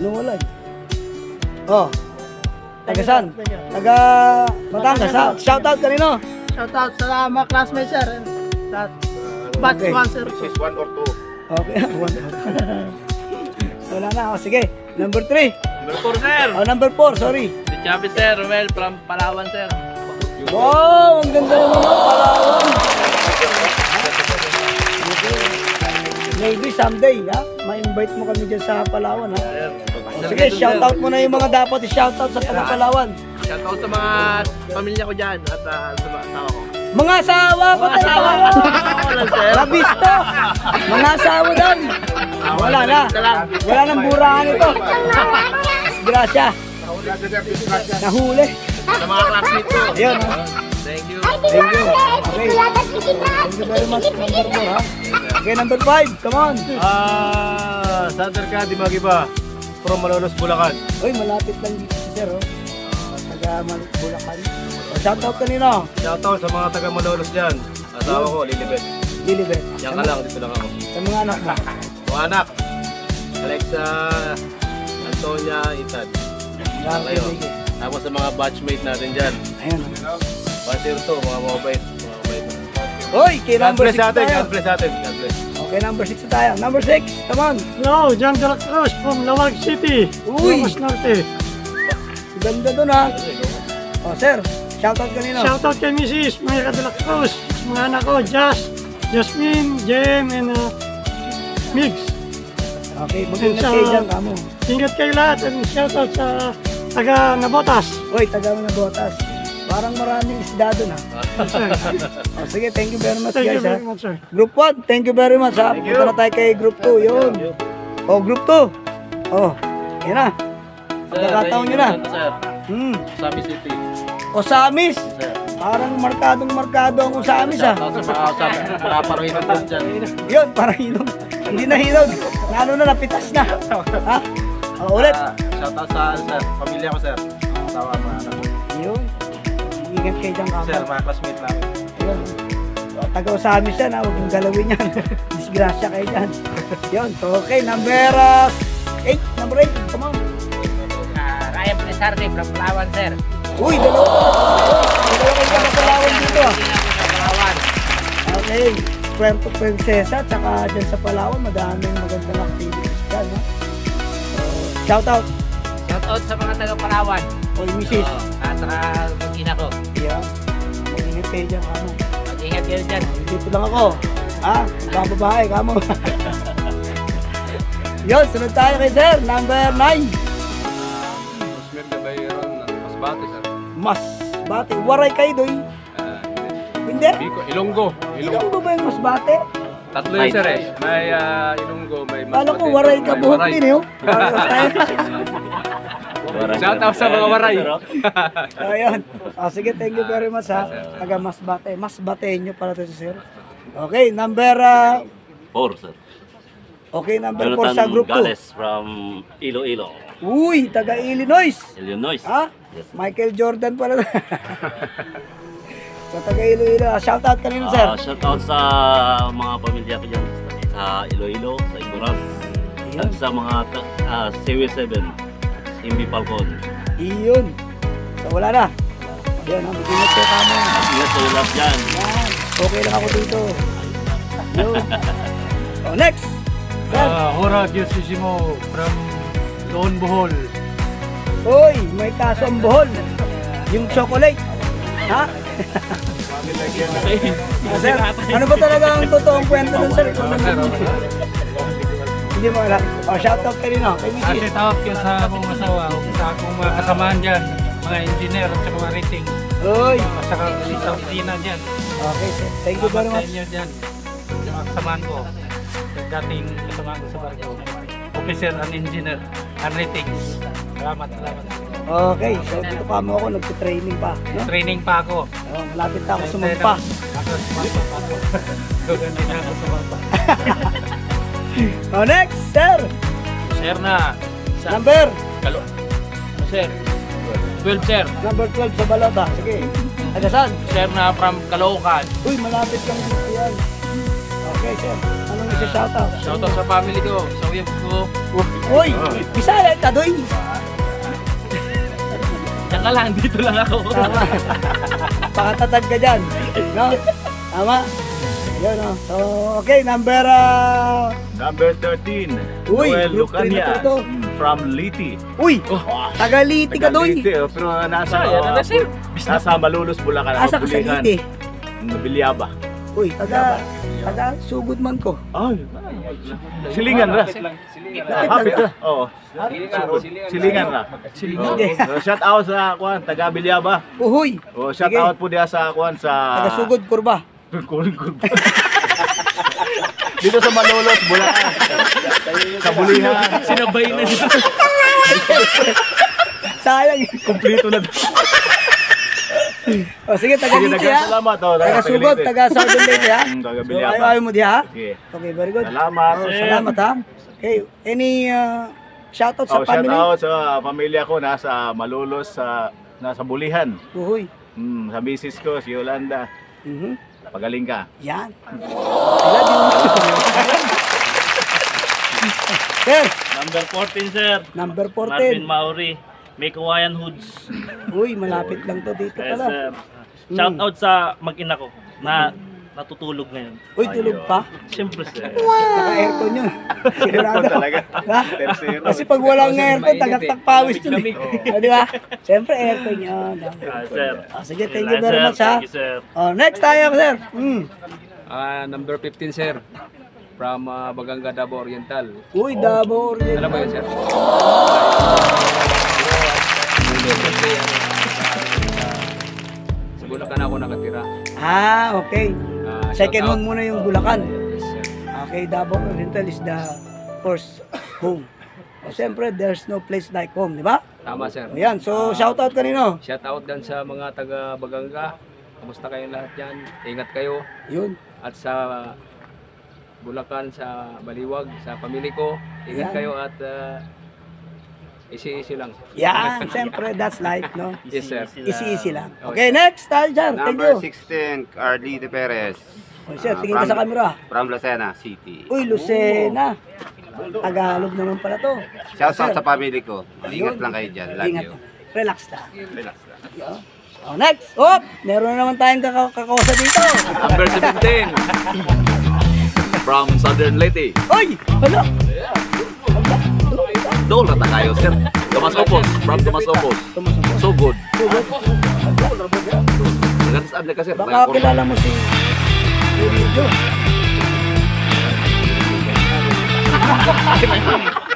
Nawala eh. Oh. Taga saan? Taga Batangas ha? Shoutout kanino? Shoutout sa mga classmates sir. Batch Okay. 1 sir. This is 1 or 2. Okay. Wala na. O, sige. Number 3. Number 4, sir. Oh, number 4. Sorry. Si Chapi, sir. Romel from Palawan, sir. Wow! Ang ganda naman ng Palawan. Maybe someday, ha? Ma-invite mo kami dyan sa Palawan, ha? O, sige, shoutout mo na yung mga dapat i-shoutout sa taga-Palawan. Shoutout sa mga pamilya ko dyan at sa mga asawa ko. Mga asawa pa Mga asawa lang, sir. Nabisto! Mga asawa doon! Wala na. Wala nang burahan ito. Grasya. Nahuli. Sa mga classmates ko. Ayun, ha? Thank you. Thank you. Okay. Thank you very much. Number 4, ha? Okay, number 5. Come on. Sander ka, di magiba. From Malolos, Bulacan. Uy, malapit lang dito si Sir, oh. Taga Bulacan. O, shoutout kanino? Shoutout sa mga taga Malolos dyan. Asawa ko, Lilibet. Lilibet. Yan ka lang, dito lang ako. Sa mga anak mo. Mga anak, Alexa, Antonia, Ethan. Kayo. Tapos sa mga batchmate natin dyan. Ayun. 102, mga mabait. Uy, kay God number 6 bless natin, tayo. God bless natin. God bless. Okay, number 6 tayo. Number 6, come on. Hello, John De La Cruz from Lawag City. Uy. Ilocos Norte. Ganda dun, ha? O, Sir, shoutout kanino? Shoutout kay Mrs. Mayra De La Cruz. Mga anak ko, Jasmine, Jem, and Migs. Okay, mag-ingat kayo dyan, kamo. Ingat kayo lahat and shoutout sa taga Nabotas. Uy, taga mo na botas. Parang maraming isda dun, ha? O, sige, thank you very much, Thank you guys, ha? very much, sir. Group 1, thank you very much, ha? Punta na tayo kay Group 2, yun. O, Group 2. O, yan na. Pagkakataon nyo na. Sir. Osamis City. Osamis? Parang markadong-markado ang Osamis, ha? Shoutout sa mga Osamis. Paparohinan ko dyan. Yun, parang hinog. Hindi na hinog. Ano na, napitas na. Ha? O, ulit. Shoutout sa sir, pamilya ko sir. Asawa, mga anak ko. Yun. Ingat kayo dyan, Sir, kamo. mga classmate namin. Yun. Taga-Osamis yan, ha? Huwag yung galawin yan. Disgrasya kayo dyan. Yun. So, okay. Number 8. Number 8. Come on. Ryan Plisardi from Palawan, sir. Uy, dalawa. Dalawa kayo sa Palawan dito, ha? Palawan. Okay. Puerto Princesa, tsaka dyan sa Palawan, madaming magandang activities dyan, ha? So, shout out. Shoutout sa mga taga Palawan. Oy, Mrs. At saka mag-ina ko. Yeah. Mag-ingat kayo dyan, kamo. Mag-ingat kayo dyan. Dito lang ako. Ha? Mga babae, kamo. Yun, sunod tayo kay Sir. Number 9. Osmer Gabayron ng Masbate sir. Masbate. Waray kayo, doy. Hindi? Ilonggo. Ilonggo ba yung Masbate? Tatlo yun sir eh. May Ilonggo, may Kala ko waray ka buhok din, eh. Shoutout sa mga waray. Ayun. Oh, sige, thank you very much, ha. Taga Masbate. Masbate nyo pala to si Sir. Okay, number 4, sir. okay, number 4 sa group 2. Gales from Iloilo, Uy, taga Illinois. Illinois. Ha? Yes. Michael Jordan pala. Sa taga Iloilo. Shoutout kanino, Sir? Shout out sa mga pamilya ko dyan sa Iloilo, sa Iguras, at sa mga CW7, MB Falcon. Iyon. So, wala na. Ayun, ang mag-ingat kayo kamo. Ingat sa lahat dyan. Yan. Okay lang ako dito. Yun. Oh, next. Sir. Hora Diosisimo from Doon Bohol. Uy, may kaso ang buhol. Yung chocolate. Ha? Sir, ano ba talaga ang totoong kwento nun, sir? Hindi mo alam. Oh, shoutout ka rin, oh. Kay Kasi Mrs. tawag ko sa akong asawa, sa akong mga kasamahan dyan, mga engineer at saka mga rating, Uy. at saka sa opisina dyan. Okay, sir. Thank you very Salamat much. sa inyo dyan, sa mga kasamahan ko, sa dating kasamahan ko sa barko, officer and engineer and ratings. Salamat. Okay, so dito pa mo ako, nagtitraining pa. No? Training pa ako. Oh, malapit na ako sumampa. Ako sumampa pa ako. Gaganda na ako sumampa. Oh, next, sir. Sir na. Number. Kalo. Sir. 12, sir. Number 12 sa balota. Sige. Taga saan? Sir na from Caloocan. Uy, malapit lang dito yan. Okay, sir. Anong sa shoutout. Shoutout sa family ko, sa wife ko. Uy, Bisaya ka doy. Yan ka lang, dito lang ako. Tama. Pakatatag ka dyan. No? Tama. Yun, no? So, okay, number Number 13, Uy, Noel group three na Lucania to. from Liti. Uy, Tagaliti ka doy. Liti, pero nasa, Yan na sir. nasa Malolos, Bulacan. Asa ka sa Bulihan. Liti? Bilyaba. Uy, taga sugod man ko. Ay, silingan ra. Hapit ra. Oo. Silingan ra. So, shout out sa kuan taga Bilyaba. Uhoy, Oh, shout Sige. out po diya sa kuan sa taga sugod kurba. Dito sa Malolos, Bulacan. Sa Bulihan. Sinabay na siya. Sayang. Kumpleto na. O sige, taga Sige, Liti ha. salamat. Taga sugod, taga Southern Liti ha. Taga So, Bilyaba. ayaw mo diha ha? Sige. Okay, very good. Salamat. Oh, salamat ha. Okay, any shoutout sa Oh, shout family? out sa pamilya ko nasa Malolos sa nasa Bulihan. Uhoy. Sa misis ko si Yolanda. Mhm. Pagaling ka. Yan. I love you. Sir, Number 14, sir. number Marvin 14. Mauri. Make Hawaiian Hoods. Uy, malapit lang to dito Yes, pala. sir. Shout out sa mag-ina ko na natutulog ngayon. Uy, tulog pa. Siyempre, sir. Naka-aircon yun. Sigurado. Talaga. Ha? Tercero. Kasi pag walang aircon, tagaktak pawis yun. Di ba? Siyempre, aircon yun. Sir. Sige, thank you very much ha. Thank you, sir. Oh, next tayo, sir. Number 15 sir, from Baganga, Davao Oriental. Uy, Davao Oriental. Alam mo yun sir? Sa Bulacan ako nakatira. Ah, okay. Second Shout out. home muna yung Bulacan. Yes, sir. Okay, Davao Oriental is the first home. O, siyempre, there's no place like home, di ba? Tama sir. Ayan, so shoutout kanino? Shout out dan sa mga taga Baganga. Kamusta kayong lahat dyan? Ingat kayo. Yun. At sa Bulacan, sa Baliwag, sa pamilya ko. Yan. Ingat kayo at easy-easy lang. Yan, siyempre, that's life, no? Yes sir. Easy-easy lang. Okay, next tayo dyan. Thank you. Number 16, Carlito Perez. O, sir, tingin ka sa camera. From Lucena City. Uy, Lucena. Tagalog naman pala to. Shout out sa family ko. Ingat lang kayo dyan. Love Ingat. you. Relax lang. Relax lang. Oh, next. Oh, meron na naman tayong kakausa dito. Number 17 from Southern Leyte. Uy, hala. Doon na tayo, sir. Tomas Opos, from Tomas Opos. So good. Maganda saan ka, sir? Baka kilala mo si Uridio.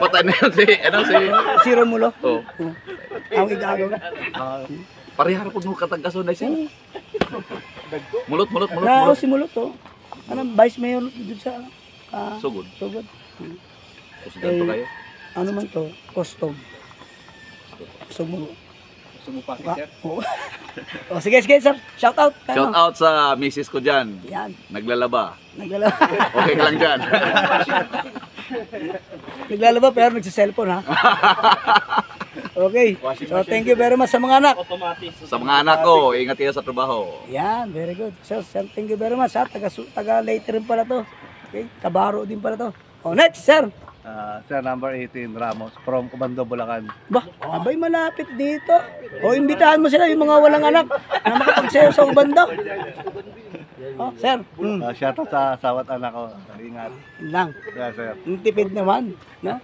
Patay na yun si, Si Romulo. Oh. Ang igagaw. Parihara po mo katagkaso na, sir. Mulot. Na, si Mulot to. Ano, vice mayor dito sa So good. Sugod. Kusudan to kayo. Ano man to? Custom. Sumo. Sumupaki sir. O, sige, sir. Shout out. Shout out sa misis ko dyan. Yan. Naglalaba. Naglalaba. Okay ka lang dyan. Naglalaba pero nagsa-cellphone ha. Okay. So, thank you very much sa mga anak. Sa mga anak ko, ingat kayo sa trabaho. Yan, very good. So, thank you very much ha. Taga later rin pala to. Okay, Kabaro din pala to. Oh, next, sir. Sir, number 18, Ramos, from Comando, Bulacan. Ba, abay malapit dito. O, imbitahan mo sila yung mga walang anak na makapagsayo sa ubanda. Oh, sir. Shout out sa sawat anak ko. Ingat. Yun lang. Yeah, sir. Yung tipid naman. No?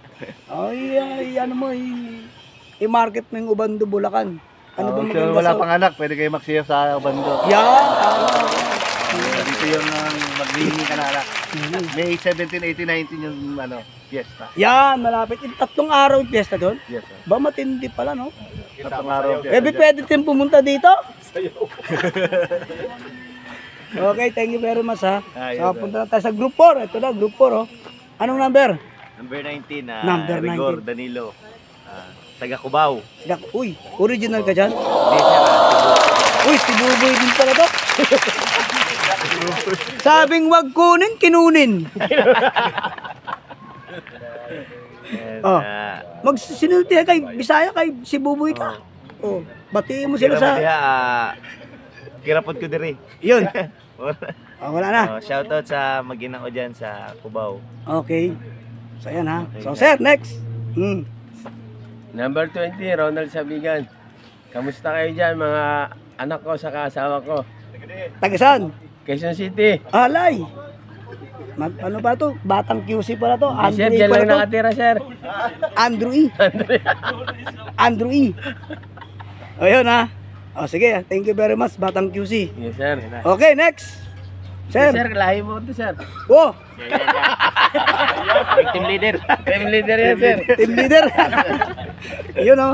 Ay, ano mo, i-market mo yung ubando Bulacan. Ano ba maganda wala sa... pang anak, pwede kayo magsiyaw sa Bando. Yan, tama. Dito yung maghihingi ka na anak. May 17, 18, 19 yung fiesta. Yan, malapit. 3 araw yung piyesta doon. Yes, sir. Ba, matindi pala, no? Tatlong araw. Pwede din pumunta dito. Okay, thank you very much ha. So, punta na tayo sa group 4. Ito na, group 4 oh. Anong number? Number 19, Number 19. Rigor Danilo. Taga Cubao. Uy, original ka dyan? Uy, si Buboy din pala to. Sabing wag kunin, kinunin. Oh, magsisinulti kay Bisaya kay si Buboy ka. Oh, batiin mo sila sa... Kirapot ko diri. Yun. Wala na. Shoutout sa mag-ina ko dyan sa Cubao. Okay. So, yan ha. So, sir, next. Number 20, Ronald Sabigan. Kamusta kayo dyan, mga anak ko sa asawa ko? Tagasan. Quezon City. Alay. Ano ba to? Batang QC pala to. Sir, Andrew E dyan pala lang to. nakatira, sir. Andrew E. Andrew E. O yun ha. O sige, thank you very much, Batang QC. Yes, sir. Okay, next. Sir. Sir, lahi mo ito, sir. Oh, Team leader. Team leader yan, sir. team leader. Yun o.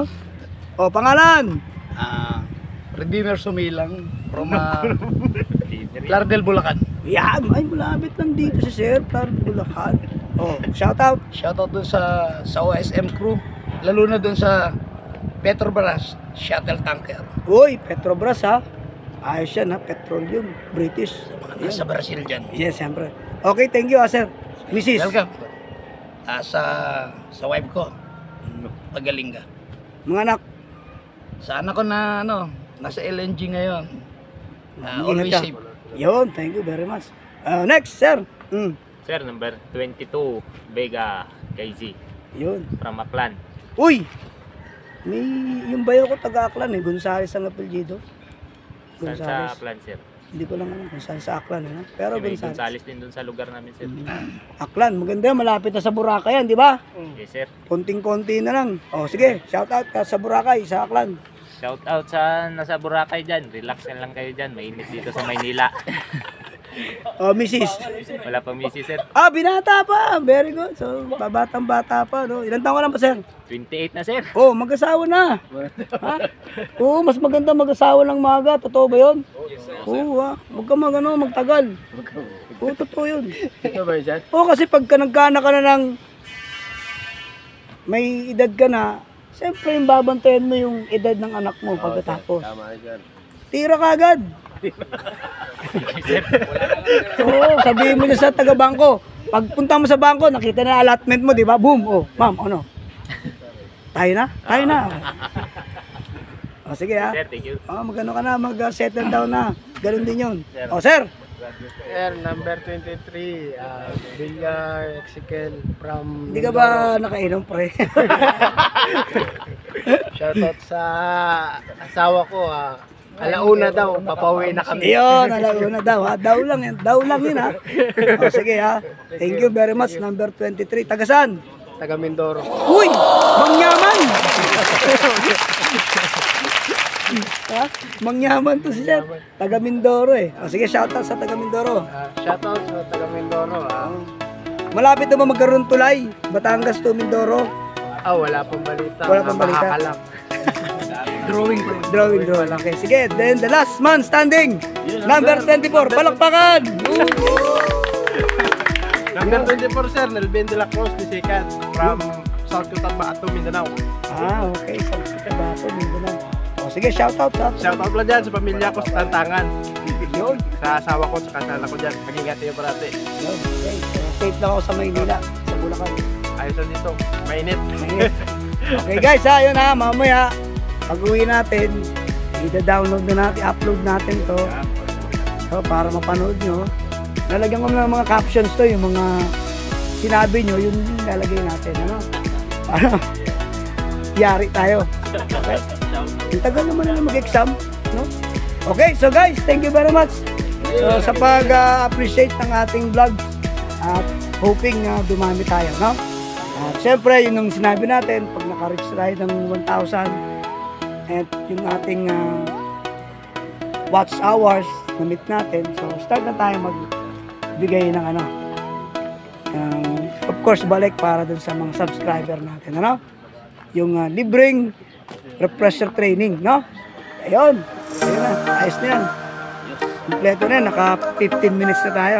O, pangalan. Redeemer Sumilang from Lardel, Bulacan. Yan, ay malapit lang dito si Sir, para Bulacan. Oh, shout out. Shoutout dun sa OSM crew, lalo na dun sa Petrobras shuttle tanker. Uy, Petrobras ha. Ayos yan ha, petroleum, British. Mga nasa Brazil dyan. Yes, siyempre. Okay, thank you Sir. Mrs. Welcome. Sa wife ko, pagaling ka. Mga anak. Sa anak ko na nasa LNG ngayon. Ingat Always ka. safe. Yun, thank you very much. Next, Sir. Sir, number 22, Vega KZ Yun. from Aklan. Uy! May yung bayo ko taga-Aklan Gonzales ang apelyido. Saan sa Aklan, sir? Hindi ko lang alam kung saan sa Aklan. Ano? Pero May Gonzales. Gonzales din dun sa lugar namin, sir. Aklan, maganda yan. Malapit na sa Boracay yan, di ba? Yes, sir. Konting-konti na lang. O sige, shout out ka sa Boracay, sa Aklan. Shout out sa nasa Boracay dyan. Relax na lang kayo dyan. Mainit dito sa Maynila. O, Mrs. Wala pang misis, sir. Binata pa. Very good. So, babatang-bata pa. No? Ilan taon ka lang pa, sir? 28 na, sir. Oh, mag-asawa na. Ha? Oo, mas maganda mag-asawa ng maga. Totoo ba yun? Oo, ha? Huwag ka magtagal. Oo, totoo yun. Ito ba yun? Oo, kasi pagka nagkana ka na ng may edad ka na, siyempre yung babantayan mo yung edad ng anak mo pagkatapos. Tama yan. Tira ka agad. Oo, sabihin mo niya sa taga-bangko. Pagpunta mo sa bangko, nakita na allotment mo, di ba? Boom. Oh, ma'am, ano? Tayo na? Tayo na. O, sige ha. Sir, thank you. Magano ka na, mag-settle down na. Ganun din yun. O, sir. Sir, number 23, Villar Ezekiel from... Hindi ka ba nakainom, pre? Shoutout sa asawa ko, alauna daw, papauwi na kami. Yun, alauna daw ha. Daw lang yun ha. O, sige ha. Thank you very much, number 23. Taga saan? Taga Mindoro. Uy! Mangyaman! Ha? Mangyaman to siya. Taga Mindoro eh. O, sige, shoutout sa taga Mindoro. Shoutout sa taga Mindoro. Malapit na ba magkaroon tulay? Batangas to Mindoro. Wala pang balita. Wala pang balita. Mahakalang. Drawing. Okay, sige. Then the last man standing. Number 24. Palakpakan! Number 24, sir, Nelvin de la Cruz, Bisikat, from South Cotabato, Mindanao. Okay. Sa Cotabato, Mindanao. O, sige, shoutout sa... Shoutout lang dyan sa pamilya ko sa Tantangan. Yun. Sa asawa ko, sa kasana ko dyan. Mag-ingat kayo parati. Yun. Okay. So, safe lang ako sa Maynila. Sa Bulacan. Ayos lang dito. Mainit. Okay guys, yun ha, mamaya pag-uwi natin, i-download na natin, upload natin to. So, para mapanood nyo. Lalagyan ko ng mga captions to, yung mga sinabi nyo, yun lalagay natin, ano? Para yari tayo. Okay? Ang tagal naman na mag-exam, no? Okay, so guys, thank you very much. So, sa pag-appreciate ng ating vlogs at hoping dumami tayo, no? At syempre, yun yung sinabi natin, pag naka-reach tayo ng 1,000 at yung ating watch hours na meet natin, so start na tayo magbigay ng of course, balik para dun sa mga subscriber natin, ano? Yung libreng refresher training, no? Ayun na, ayos na yan. Kompleto na yan, naka 15 minutes na tayo.